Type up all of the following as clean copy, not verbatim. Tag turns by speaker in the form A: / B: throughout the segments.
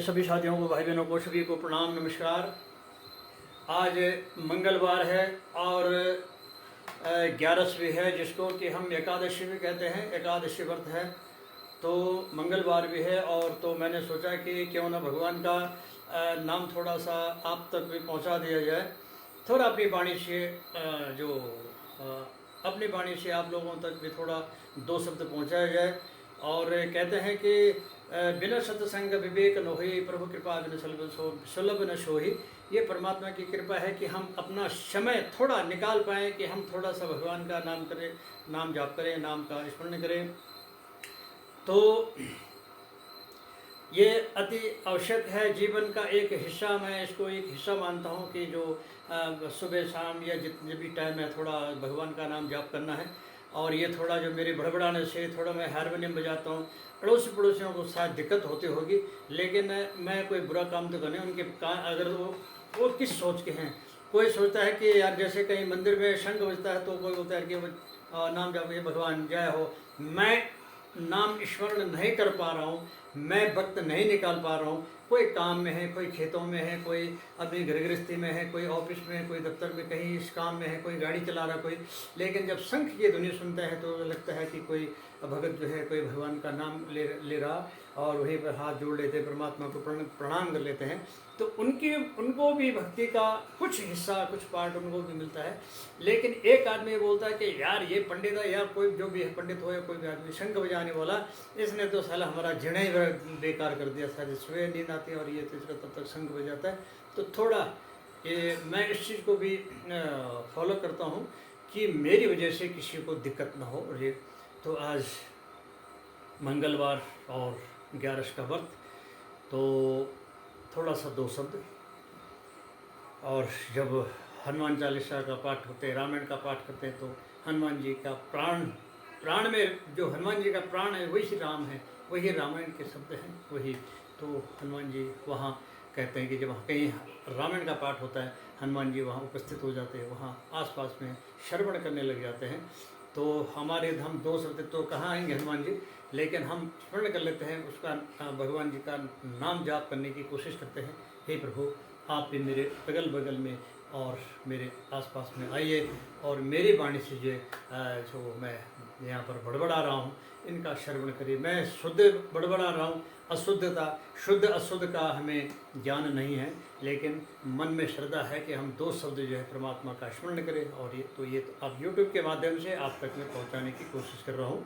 A: सभी साथियों को, भाई बहनों को, सभी को प्रणाम नमस्कार। आज मंगलवार है और 11वीं है, जिसको कि हम एकादशी भी कहते हैं। एकादशी व्रत है तो मंगलवार भी है, और तो मैंने सोचा कि क्यों ना भगवान का नाम थोड़ा सा आप तक भी पहुंचा दिया जाए। थोड़ा अपनी वाणी से अपनी वाणी से आप लोगों तक भी थोड़ा दो शब्द पहुंचाया जाए। और कहते हैं कि बिना सत्संग विवेक न होई, प्रभु कृपा बिन सुलभ न सोही। ये परमात्मा की कृपा है कि हम अपना समय थोड़ा निकाल पाएँ, कि हम थोड़ा सा भगवान का नाम करें, नाम जाप करें, नाम का स्मरण करें। तो ये अति आवश्यक है, जीवन का एक हिस्सा। मैं इसको एक हिस्सा मानता हूँ कि जो सुबह शाम या जितने भी टाइम है थोड़ा भगवान का नाम जाप करना है। और ये थोड़ा जो मेरे बड़बड़ाने से थोड़ा मैं हारमोनियम बजाता हूँ, अड़ोसी पड़ोसियों को शायद दिक्कत होती होगी, लेकिन मैं कोई बुरा काम तो करने उनके अगर वो किस सोच के हैं। कोई सोचता है कि यार जैसे कहीं मंदिर में शंख बजता है तो कोई बोलता है कि नाम जाप भगवान जय हो। मैं नाम स्मरण नहीं कर पा रहा हूँ, मैं वक्त नहीं निकाल पा रहा हूँ। कोई काम में है, कोई खेतों में है, कोई अपनी घर गृहस्थी में है, कोई ऑफिस में है, कोई दफ्तर में कहीं इस काम में है, कोई गाड़ी चला रहा कोई। लेकिन जब शंख की ध्वनि सुनता है तो लगता है कि कोई भगत जो है कोई भगवान का नाम ले रहा, और वहीं पर हाथ जोड़ लेते हैं, परमात्मा को प्रणाम कर लेते हैं। तो उनको भी भक्ति का कुछ हिस्सा, कुछ पार्ट उनको भी मिलता है। लेकिन एक आदमी बोलता है कि यार ये पंडित है, या कोई जो भी है पंडित हो या कोई भी आदमी शंख बजाने वाला, इसने तो साला हमारा जिना ही बेकार कर दिया। सारी सुबह नींद आती है और ये तीसरा तब तक शंख बजाता है। तो थोड़ा ये मैं इस चीज़ को भी फॉलो करता हूँ कि मेरी वजह से किसी को दिक्कत ना हो। और ये तो आज मंगलवार और 11 का व्रत, तो थोड़ा सा दो शब्द। और जब हनुमान चालीसा का पाठ होते हैं, रामायण का पाठ करते हैं, तो हनुमान जी का प्राण में जो हनुमान जी का प्राण है वही राम है, वही रामायण के शब्द हैं वही। तो हनुमान जी वहाँ कहते हैं कि जब कहीं रामायण का पाठ होता है, हनुमान जी वहाँ उपस्थित हो जाते हैं, वहाँ आसपास में श्रवण करने लग जाते हैं। तो हमारे हम दो शब्द तो कहाँ आएंगे हनुमान जी, लेकिन हम स्मरण कर लेते हैं उसका, भगवान जी का नाम जाप करने की कोशिश करते हैं। हे प्रभु, आप भी मेरे अगल बगल में और मेरे आसपास में आइए, और मेरी वाणी से जो मैं यहाँ पर बड़बड़ा रहा हूँ इनका श्रवण करिए। मैं शुद्ध बड़बड़ा रहा हूँ, अशुद्धता शुद्ध अशुद्ध का हमें ज्ञान नहीं है, लेकिन मन में श्रद्धा है कि हम दो शब्द जो है परमात्मा का स्मरण करें। और ये तो अब यूट्यूब के माध्यम से आप तक में पहुँचाने की कोशिश कर रहा हूँ।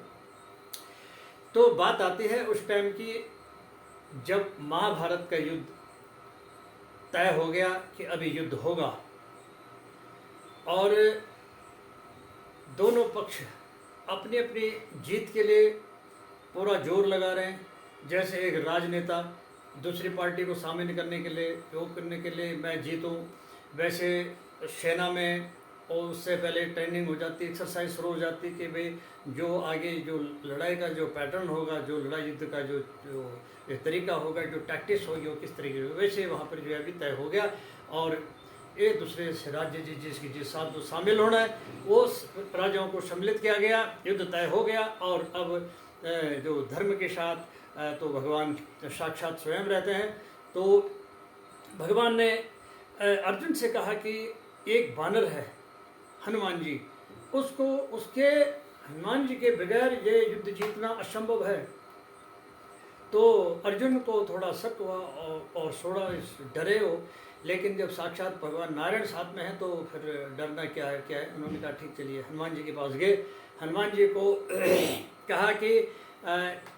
A: तो बात आती है उस टाइम की जब महाभारत का युद्ध तय हो गया कि अभी युद्ध होगा, और दोनों पक्ष अपनी अपनी जीत के लिए पूरा जोर लगा रहे हैं। जैसे एक राजनेता दूसरी पार्टी को शामिल करने के लिए, योग करने के लिए मैं जीतूं, वैसे सेना में और उससे पहले ट्रेनिंग हो जाती, एक्सरसाइज शुरू हो जाती कि भाई जो आगे जो लड़ाई का जो पैटर्न होगा, जो लड़ाई युद्ध का जो तरीका होगा, जो टैक्टिक्स होगी वो किस तरीके से, वैसे वहाँ पर जो है अभी तय हो गया। और एक दूसरे से राज्य जिस साथ जो शामिल होना है वो राज्यों को सम्मिलित किया गया, युद्ध तय हो गया। और अब जो धर्म के साथ तो भगवान साक्षात स्वयं रहते हैं। तो भगवान ने अर्जुन से कहा कि एक वानर है हनुमान जी, उसके हनुमान जी के बगैर ये युद्ध जीतना असंभव है। तो अर्जुन को थोड़ा शक हुआ और थोड़ा डरे हो, लेकिन जब साक्षात भगवान नारायण साथ में है तो फिर डरना क्या है। उन्होंने कहा ठीक चलिए, हनुमान जी के पास गए। हनुमान जी को कहा कि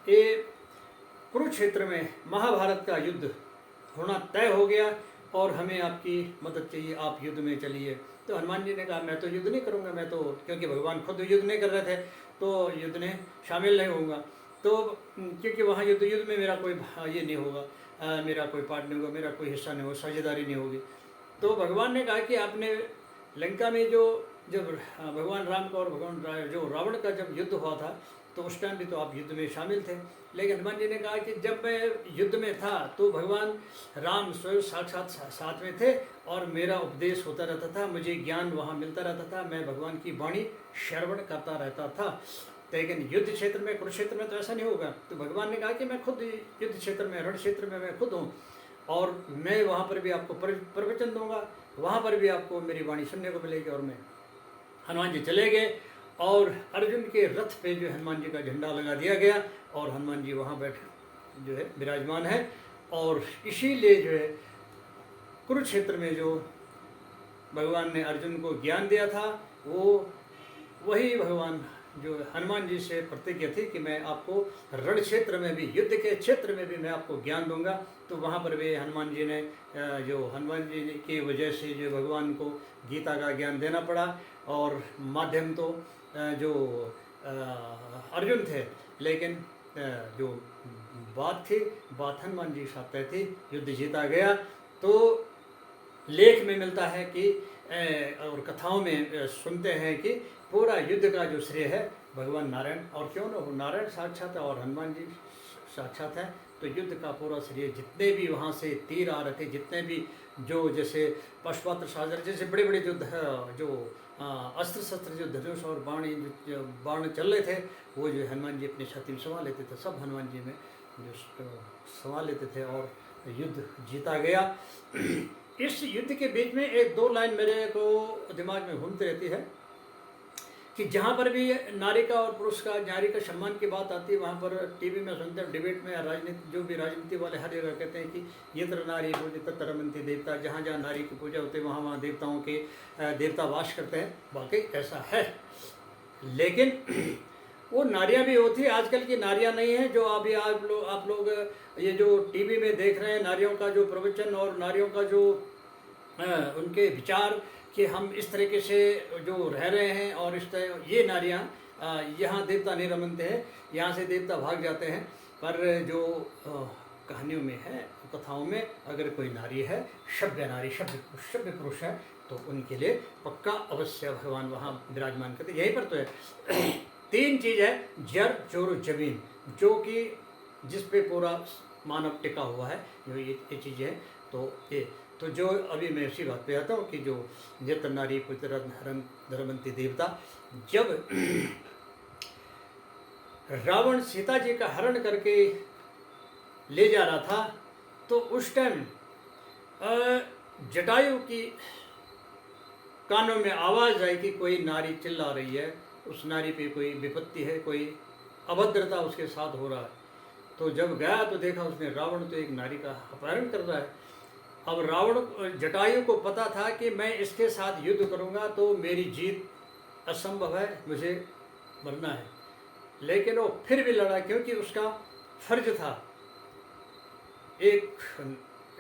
A: ये कुरुक्षेत्र में महाभारत का युद्ध होना तय हो गया और हमें आपकी मदद चाहिए, आप युद्ध में चलिए। तो हनुमान जी ने कहा मैं तो युद्ध नहीं करूँगा, मैं तो, क्योंकि भगवान खुद युद्ध नहीं कर रहे थे तो युद्ध में शामिल नहीं होऊंगा। तो क्योंकि वहाँ युद्ध में मेरा कोई ये नहीं होगा, मेरा कोई पार्ट नहीं होगा, मेरा कोई हिस्सा नहीं होगा, साझेदारी नहीं होगी। तो भगवान ने कहा कि आपने लंका में जब भगवान राम का और भगवान जो रावण का जब युद्ध हुआ था तो उस टाइम भी तो आप युद्ध में शामिल थे। लेकिन हनुमान जी ने कहा कि जब मैं युद्ध में था तो भगवान राम स्वयं साक्षात साथ में थे और मेरा उपदेश होता रहता था, मुझे ज्ञान वहाँ मिलता रहता था, मैं भगवान की वाणी श्रवण करता रहता था। लेकिन युद्ध क्षेत्र में, कुरुक्षेत्र में तो ऐसा नहीं होगा। तो भगवान ने कहा कि मैं खुद युद्ध क्षेत्र में, रण क्षेत्र में मैं खुद हूँ, और मैं वहाँ पर भी आपको प्रवचन दूंगा, वहाँ पर भी आपको मेरी वाणी सुनने को मिलेगी। और मैं हनुमान जी चले गए और अर्जुन के रथ पे जो हनुमान जी का झंडा लगा दिया गया और हनुमान जी वहाँ बैठे जो है विराजमान है। और इसीलिए जो है कुरुक्षेत्र में जो भगवान ने अर्जुन को ज्ञान दिया था, वो वही भगवान जो हनुमान जी से प्रतिज्ञा थी कि मैं आपको रण क्षेत्र में भी, युद्ध के क्षेत्र में भी मैं आपको ज्ञान दूंगा। तो वहाँ पर भी हनुमान जी ने जो हनुमान जी की वजह से जो भगवान को गीता का ज्ञान देना पड़ा। और माध्यम तो जो अर्जुन थे, लेकिन जो बात हनुमान जी साथ तय थी, युद्ध जीता गया। तो लेख में मिलता है कि और कथाओं में सुनते हैं कि पूरा युद्ध का जो श्रेय है भगवान नारायण, और क्यों ना हो, नारायण साक्षात है और हनुमान जी साक्षात है। तो युद्ध का पूरा श्रेय, जितने भी वहाँ से तीर आ रहे थे, जितने भी जो जैसे पशुपात्र सागर जैसे बड़े बड़े जो अस्त्र शस्त्र जो धनुष और बाण चल रहे थे, वो जो हनुमान जी अपनी छाती में समा लेते थे, सब हनुमान जी में जो समा लेते थे और युद्ध जीता गया। इस युद्ध के बीच में एक दो लाइन मेरे को दिमाग में घूमती रहती है कि जहाँ पर भी नारी का और पुरुष का, नारी का सम्मान की बात आती है, वहाँ पर टीवी में सुनते हैं, डिबेट में, राजनीति, जो भी राजनीति वाले हर जगह कहते हैं कि यत्र नारी पूजित तत्र रमन्ति देवता, जहाँ जहाँ नारी की पूजा होती है वहाँ वहाँ देवताओं के देवता वास करते हैं। वाकई ऐसा है, लेकिन वो नारियाँ भी होती है, आजकल की नारियाँ नहीं है जो अभी आप लोग ये जो टीवी में देख रहे हैं, नारियों का जो प्रवचन और नारियों का जो उनके विचार कि हम इस तरीके से जो रह रहे हैं और इस तरह, ये नारियाँ यहाँ देवता नहीं रमनते हैं, यहाँ से देवता भाग जाते हैं। पर जो कहानियों में है, कथाओं में, अगर कोई नारी है, सभ्य नारी, सभ्य पुरुष है, तो उनके लिए पक्का अवश्य भगवान वहाँ विराजमान करते। यहीं पर तो है तीन चीज़ है, जड़ जोर जमीन, जो कि जिस पे पूरा मानव टिका हुआ है, जो ये चीज़ें हैं। तो जो अभी मैं उसी बात पे आता हूँ कि जो यत्र नारी पुत्र धर्मंती देवता, जब रावण सीता जी का हरण करके ले जा रहा था, तो उस टाइम जटायु की कानों में आवाज़ आई कि कोई नारी चिल्ला रही है, उस नारी पे कोई विपत्ति है, कोई अभद्रता उसके साथ हो रहा है। तो जब गया तो देखा उसने, रावण तो एक नारी का अपहरण कर रहा है। अब रावण, जटायु को पता था कि मैं इसके साथ युद्ध करूंगा तो मेरी जीत असंभव है, मुझे मरना है, लेकिन वो फिर भी लड़ा, क्योंकि उसका फर्ज था। एक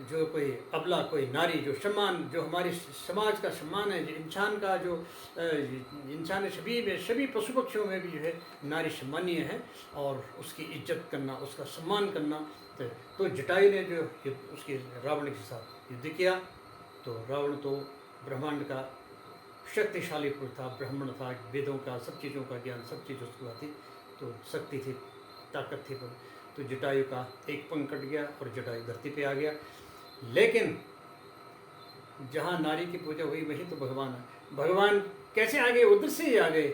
A: जो कोई अबला, कोई नारी, जो सम्मान, जो हमारे समाज का सम्मान है, जो इंसान का, जो इंसान सभी पशु पक्षियों में भी जो है नारी सम्मानीय है, और उसकी इज्जत करना, उसका सम्मान करना। तो जटायु ने जो उसके रावण के साथ युद्ध किया, तो रावण तो ब्रह्मांड का शक्तिशाली पुरुष था, ब्राह्मण था, वेदों का, सब चीज़ों का ज्ञान, सब चीज़ उसको आती, तो शक्ति थी, ताकत थी। तो जटायु का एक पंख कट गया और जटायु धरती पे आ गया। लेकिन जहाँ नारी की पूजा हुई वहीं तो भगवान है। भगवान कैसे आ गए? उधर से ही आ गए,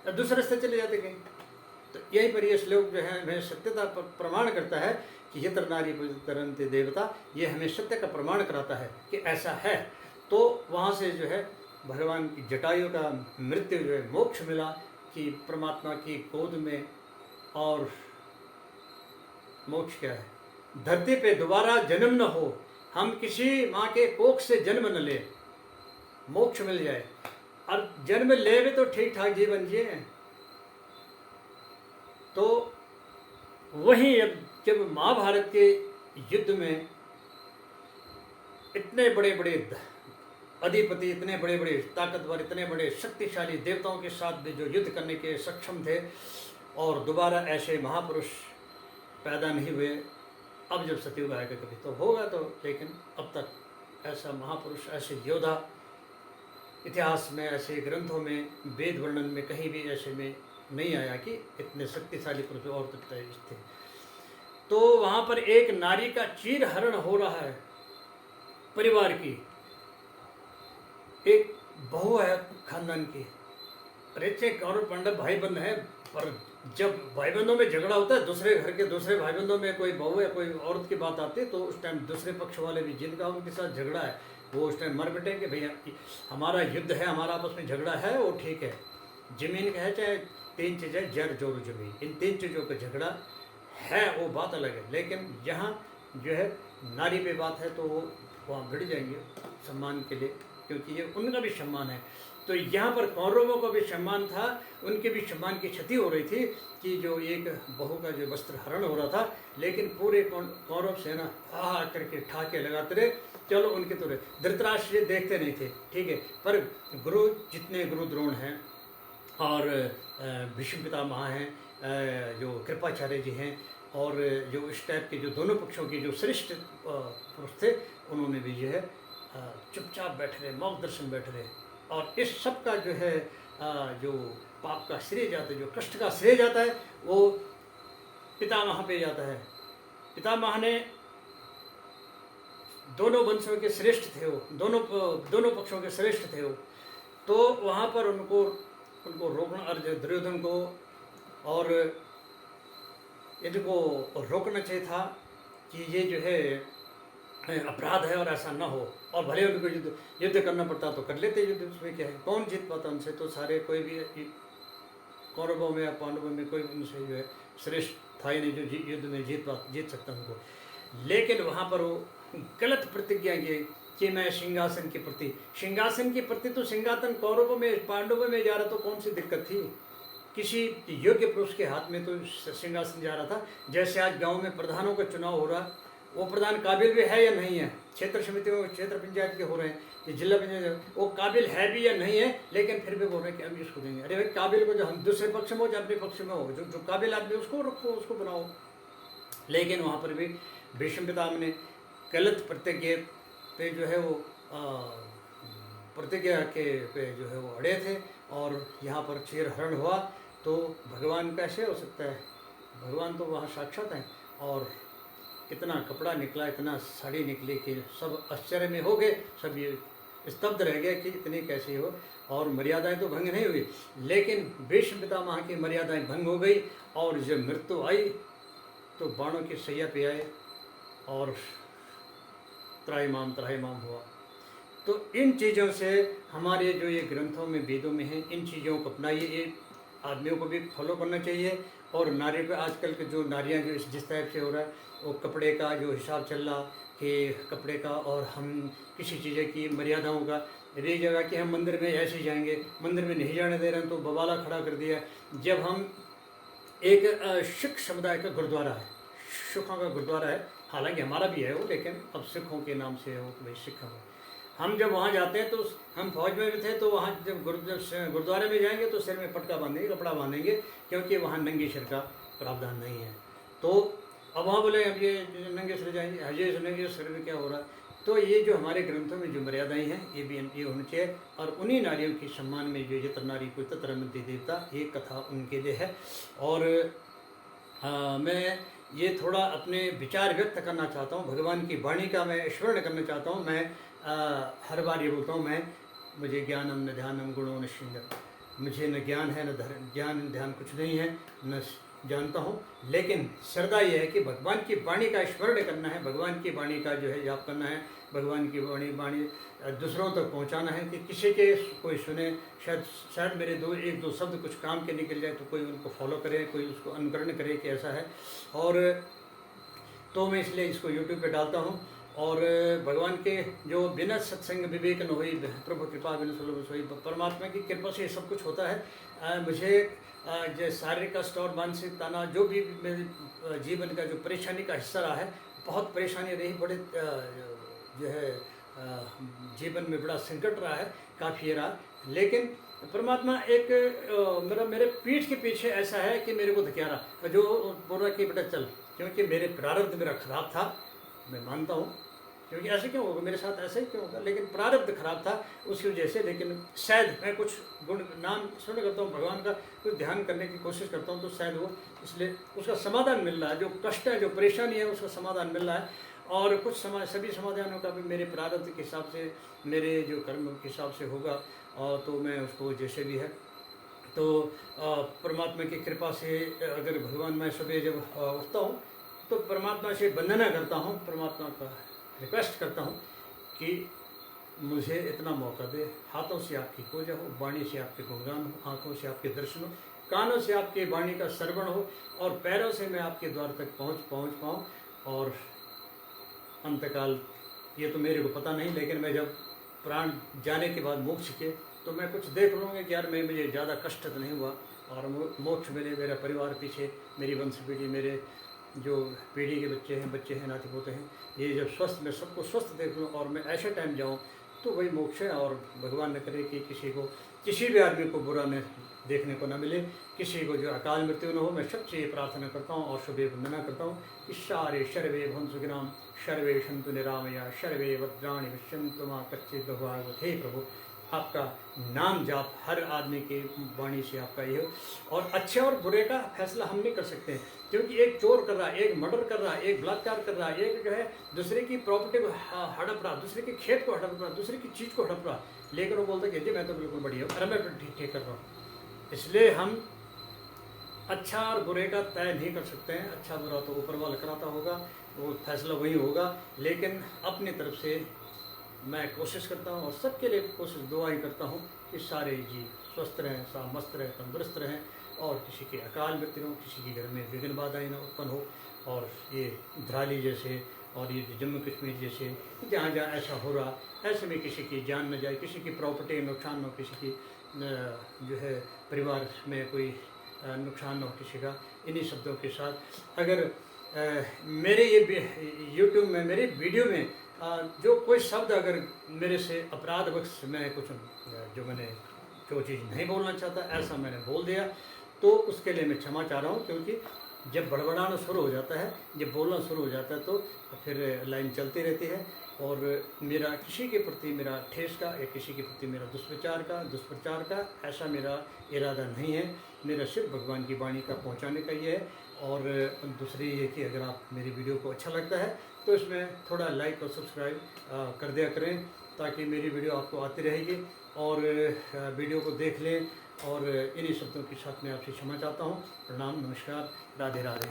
A: दूसरे रास्ते चले जाते कहीं। तो यहीं पर ये श्लोक जो है हमें सत्यता प्रमाण करता है कि यत्र नारी तरन्ते देवता, ये हमें सत्य का प्रमाण कराता है कि ऐसा है। तो वहाँ से जो है भगवान की जटायु का मृत्यु जो है, मोक्ष मिला कि परमात्मा की गोद में। और मोक्ष क्या है? धरती पे दोबारा जन्म न हो, हम किसी माँ के कोख से जन्म न ले, मोक्ष मिल जाए। और जन्म ले भी तो ठीक ठाक जीवन जिए। तो वही जब महाभारत के युद्ध में इतने बड़े बड़े अधिपति, इतने बड़े बड़े ताकतवर, इतने बड़े शक्तिशाली देवताओं के साथ भी जो युद्ध करने के सक्षम थे, और दोबारा ऐसे महापुरुष पैदा नहीं हुए। अब जब सतयुग आएगा कभी तो होगा, तो लेकिन अब तक ऐसा महापुरुष, ऐसे योद्धा इतिहास में, ऐसे ग्रंथों में, वेद वर्णन में कहीं भी ऐसे में नहीं आया कि इतने शक्तिशाली पुरुष और थे। तो वहाँ पर एक नारी का चीर हरण हो रहा है, परिवार की एक बहू है खानदान की। अरे कौरव पांडव भाई बंद है, पर जब भाई बंधों में झगड़ा होता है, दूसरे घर के दूसरे भाई बंधों में कोई बहू या कोई औरत की बात आती है, तो उस टाइम दूसरे पक्ष वाले भी, जिनका उनके साथ झगड़ा है, वो उस टाइम मर मिटेंगे। भैया हमारा युद्ध है, हमारा आपस में झगड़ा है, वो ठीक है। जमीन का है, चाहे 3 चीज़ें, जर जोर जमीन, इन 3 चीज़ों का झगड़ा है, वो बात अलग है। लेकिन जहाँ जो है नारी पे बात है, तो वो वहाँ भिड़ जाएंगे सम्मान के लिए, क्योंकि ये उनका भी सम्मान है। तो यहाँ पर कौरवों का भी सम्मान था, उनके भी सम्मान की क्षति हो रही थी कि जो एक बहू का जो वस्त्र हरण हो रहा था, लेकिन पूरे कौरव सेना आ करके ठाके लगाते रहे। चलो उनके तो रहे, धृतराष्ट्र ये देखते नहीं थे, ठीक है। पर गुरु, जितने गुरु द्रोण हैं और भीष्म पितामह हैं, जो कृपाचार्य जी हैं, और जो इस टाइप के जो दोनों पक्षों के जो श्रेष्ठ पुरुष थे, उन्होंने भी जो है चुपचाप बैठे रहे, मौन दर्शन बैठे रहे। और इस सब का जो है जो पाप का श्रेय जाता है, जो कष्ट का श्रेय जाता है, वो पितामह पे जाता है। पितामह ने दोनों वंशों के श्रेष्ठ थे, वो दोनों पक्षों के श्रेष्ठ थे वो। तो वहाँ पर उनको रोकना, दुर्योधन को और इनको रोकना चाहिए था कि ये जो है अपराध है और ऐसा ना हो। और भले उनको युद्ध करना पड़ता तो कर लेते युद्ध, उसमें क्या है, कौन जीत पाता उनसे। तो सारे कोई भी कौरवों में या पांडवों में कोई उनसे जो है श्रेष्ठ था ही नहीं जो युद्ध में जीत सकता उनको। लेकिन वहाँ पर वो गलत प्रतिज्ञा की कि मैं सिंहासन के प्रति तो सिंहासन कौरवों में पांडवों में जा रहा, तो कौन सी दिक्कत थी। किसी योग्य पुरुष के हाथ में तो सिंहासन जा रहा था। जैसे आज गांव में प्रधानों का चुनाव हो रहा, वो प्रधान काबिल भी है या नहीं है, क्षेत्र समितियों, क्षेत्र पंचायत के हो रहे हैं, ये जिला पंचायत, वो काबिल है भी या नहीं है, लेकिन फिर भी बोल रहे हैं कि हम इसको देंगे। अरे भाई, काबिल को जो हम दूसरे पक्ष में हो या अपने पक्ष में हो, जो काबिल आदमी उसको रखो, उसको बनाओ। लेकिन वहाँ पर भी भीष्म पितामह ने गलत प्रतिज्ञा पे जो है वो प्रतिज्ञा के पे जो है वो अड़े थे, और यहाँ पर चीर हरण हुआ। तो भगवान कैसे हो सकता है, भगवान तो वहाँ साक्षात हैं। और इतना कपड़ा निकला, इतना साड़ी निकली कि सब आश्चर्य में हो गए, सब ये स्तब्ध रह गए कि इतनी कैसी हो। और मर्यादाएं तो भंग नहीं हुई, लेकिन भीष्म पितामह की मर्यादाएं भंग हो गई। और जब मृत्यु आई तो बाणों की सैया पे आए और त्राहिमाम हुआ। तो इन चीज़ों से हमारे जो ये ग्रंथों में, वेदों में हैं, इन चीज़ों को अपनाइए, ये आदमियों को भी फॉलो करना चाहिए। और नारी पे आजकल के जो नारियाँ जो जिस टाइप से हो रहा है, वो कपड़े का जो हिसाब चल रहा कि कपड़े का, और हम किसी चीज़ की मर्यादाओं का, ये जगह कि हम मंदिर में ऐसे जाएंगे, मंदिर में नहीं जाने दे रहे हैं, तो बवाला खड़ा कर दिया। जब हम एक सिख समुदाय का गुरुद्वारा है, सिखों का गुरुद्वारा है, हालांकि हमारा भी है वो, लेकिन अब सिखों के नाम से है वो कि भाई सिख है। हम जब वहाँ जाते हैं, तो हम फौज में भी थे, तो वहाँ जब गुरुद्वारे में जाएंगे तो सिर में पटका बांधेंगे, कपड़ा बांधेंगे, क्योंकि वहाँ नंगे सिर का प्रावधान नहीं है। तो अब वहाँ बोले अब ये नंगे सिर जाएंगे, हजे नंगे सिर में क्या हो रहा है। तो ये जो हमारे ग्रंथों में जो मर्यादाएं हैं, ये भी ये होनी चाहिए। और उन्हीं नारियों के सम्मान में जो यत्र नारी को तत्र मति देवता, ये कथा उनके लिए है। और मैं ये थोड़ा अपने विचार व्यक्त करना चाहता हूँ, भगवान की वाणी का मैं स्मरण करना चाहता हूँ। मैं हर बार ये बोलता हूँ, मुझे ज्ञानम न ध्यानम गुणों न सिंगत, मुझे न ज्ञान है, न ज्ञान ध्यान कुछ नहीं है, न जानता हूँ, लेकिन श्रद्धा ये है कि भगवान की वाणी का स्मरण करना है, भगवान की वाणी का जो है जाप करना है, भगवान की वाणी दूसरों तक पहुँचाना है कि किसी के कोई सुने, शायद मेरे एक दो शब्द कुछ काम के निकल जाए, तो कोई उनको फॉलो करे, कोई उसको अनुकरण करे कि ऐसा है। और तो मैं इसलिए इसको यूट्यूब पे डालता हूँ। और भगवान के जो बिना सत्संग विवेक न हुई, प्रभु कृपा बिना सुलभ सोई, परमात्मा की कृपा से ये सब कुछ होता है। मुझे जो शारीरिक कष्ट और मानसिक तनाव, जो भी मेरे जीवन का जो परेशानी का हिस्सा रहा है, बहुत परेशानी रही, बड़े जो है जीवन में बड़ा संकट रहा है, काफ़ी रहा। लेकिन परमात्मा एक मेरे पीठ के पीछे ऐसा है कि मेरे को धकेला, जो बोल रहा कि बेटा चल, क्योंकि मेरे प्रारब्ध मेरा खराब था, मैं मानता हूँ, क्योंकि ऐसे क्यों होगा, मेरे साथ ऐसे ही क्यों होगा, लेकिन प्रारब्ध खराब था उसकी वजह से। लेकिन शायद मैं कुछ गुण नाम स्मरण करता हूँ, भगवान का कुछ ध्यान करने की कोशिश करता हूँ, तो शायद वो इसलिए उसका समाधान मिल रहा है, जो कष्ट है, जो परेशानी है, उसका समाधान मिल रहा है। और कुछ सभी समाधानों का भी मेरे प्रारब्ध के हिसाब से, मेरे जो कर्म के हिसाब से होगा, और तो मैं उसको जैसे भी है, तो परमात्मा की कृपा से अगर भगवान मैं सुबह जब उठता हूँ तो परमात्मा से वंदना करता हूँ, परमात्मा का रिक्वेस्ट करता हूँ कि मुझे इतना मौका दे, हाथों से आपकी पूजा हो, वाणी से आपके गुणगान हो, आँखों से आपके दर्शन हो, कानों से आपकी वाणी का श्रवण हो और पैरों से मैं आपके द्वार तक पहुँच पाऊँ। और अंतकाल ये तो मेरे को पता नहीं, लेकिन मैं जब प्राण जाने के बाद मोक्ष के तो मैं कुछ देख लूँगा कि यार मुझे ज़्यादा कष्ट तो नहीं हुआ और मोक्ष मिले, मेरा परिवार पीछे, मेरी वंश पीढ़ी, मेरे जो पीढ़ी के बच्चे हैं नाती पोते हैं, ये जब स्वस्थ, मैं सबको स्वस्थ देख लूँ और मैं ऐसे टाइम जाऊँ तो वही मोक्ष है। और भगवान न करे कि किसी भी आदमी को बुरा न देखने को न मिले, किसी को जो अकाल मृत्यु न हो। मैं सबसे ये प्रार्थना करता हूँ और शुभ वंदना करता हूँ कि सारे सर्वे भवन्तु सुखिनः, सर्वे सन्तु निरामया, सर्वे भद्राणि पश्यन्तु मा कश्चित् दुःखं भवेत्। हे प्रभु, आपका नाम जाप हर आदमी की वाणी से आपका ये हो। और अच्छे और बुरे का फैसला हम नहीं कर सकते हैं, क्योंकि एक चोर कर रहा है, एक मर्डर कर रहा है, एक बलात्कार कर रहा है, एक जो है दूसरे की प्रॉपर्टी को हड़प रहा, दूसरे के खेत को हड़प रहा, दूसरे की चीज़ को हड़प रहा, लेकिन वो बोलता है कि जी मैं तो बिल्कुल बढ़िया हूँ, अरे मैं ठीक कर रहा हूँ। इसलिए हम अच्छा और बुरे का तय नहीं कर सकते हैं। अच्छा बुरा तो ऊपर वाला कराता होगा, वो फैसला वही होगा, लेकिन अपनी तरफ से मैं कोशिश करता हूँ और सबके लिए कोशिश दुआ ही करता हूँ कि सारे जीव स्वस्थ रहें, मस्त रहें, तंदुरुस्त रहें और किसी के अकाल मृत्यु हो, किसी के घर में विघ्न बाधाएं न उत्पन्न हो। और ये धराली जैसे और ये जम्मू कश्मीर जैसे जहाँ जहाँ ऐसा हो रहा, ऐसे में किसी की जान न जाए, किसी की प्रॉपर्टी नुकसान हो, किसी की जो है परिवार में कोई नुकसान हो किसी का। इन्हीं शब्दों के साथ अगर मेरे ये यूट्यूब में मेरे वीडियो में जो कोई शब्द अगर मेरे से अपराधवश मैं कुछ जो चीज़ नहीं बोलना चाहता ऐसा मैंने बोल दिया तो उसके लिए मैं क्षमा चाह रहा हूँ। क्योंकि जब बड़बड़ाना शुरू हो जाता है, जब बोलना शुरू हो जाता है तो फिर लाइन चलती रहती है। और मेरा किसी के प्रति मेरा ठेस का या किसी के प्रति मेरा दुष्प्रचार का ऐसा मेरा इरादा नहीं है। मेरा सिर्फ भगवान की वाणी का पहुंचाने का ये है। और दूसरी ये कि अगर आप मेरी वीडियो को अच्छा लगता है तो इसमें थोड़ा लाइक और सब्सक्राइब कर दिया करें, ताकि मेरी वीडियो आपको आती रहेगी और वीडियो को देख लें। और इन्हीं शब्दों के साथ मैं आपसे क्षमा चाहता हूँ। प्रणाम, नमस्कार, राधे राधे।